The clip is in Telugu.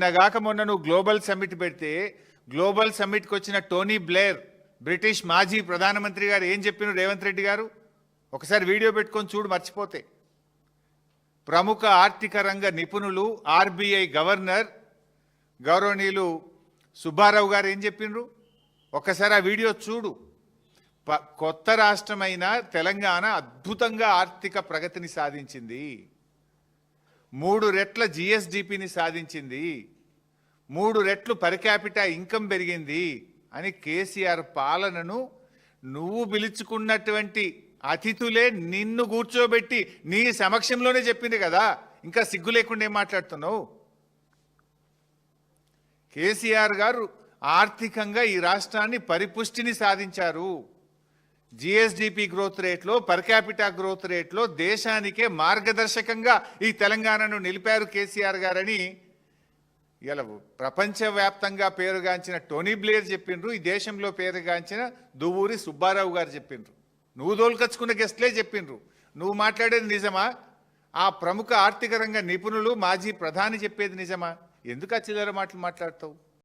నిన్నగాక మొన్న నువ్వు గ్లోబల్ సమ్మిట్ పెడితే గ్లోబల్ సమ్మిట్కి వచ్చిన టోనీ బ్లేర్ బ్రిటిష్ మాజీ ప్రధానమంత్రి గారు ఏం చెప్పిన రేవంత్ రెడ్డి గారు ఒకసారి వీడియో పెట్టుకొని చూడు మర్చిపోతే. ప్రముఖ ఆర్థిక రంగ నిపుణులు ఆర్బీఐ గవర్నర్ గౌరవనీయులు సుబ్బారావు గారు ఏం చెప్పిండ్రు ఒకసారి ఆ వీడియో చూడు. కొత్త రాష్ట్రమైన తెలంగాణ అద్భుతంగా ఆర్థిక ప్రగతిని సాధించింది, 3 రెట్ల జిఎస్డిపిని సాధించింది, 3 రెట్లు పర్ క్యాపిటా ఇన్కమ్ పెరిగింది అని కేసీఆర్ పాలనను నువ్వు పిలుచుకున్నటువంటి అతిథులే నిన్ను కూర్చోబెట్టి నీ సమక్షంలోనే చెప్పింది కదా, ఇంకా సిగ్గు లేకుండా ఏం మాట్లాడుతున్నావు? కేసీఆర్ గారు ఆర్థికంగా ఈ రాష్ట్రాన్ని పరిపుష్టిని సాధించారు. జిఎస్డిపి గ్రోత్ రేట్లో పర్ క్యాపిటా గ్రోత్ రేట్లో దేశానికే మార్గదర్శకంగా ఈ తెలంగాణను నిలిపారు కేసీఆర్ గారని ఇలా ప్రపంచవ్యాప్తంగా పేరుగాంచిన టోనీ బ్లేర్ చెప్పిండ్రు, ఈ దేశంలో పేరుగాంచిన దువ్వూరి సుబ్బారావు గారు చెప్పిండ్రు, నువ్వు దోలుకొచ్చుకున్న గెస్ట్లే చెప్పిండ్రు. నువ్వు మాట్లాడేది నిజమా? ఆ ప్రముఖ ఆర్థిక రంగ నిపుణులు మాజీ ప్రధాని చెప్పేది నిజమా? ఎందుకు ఆ చిల్లర మాటలు మాట్లాడతావు?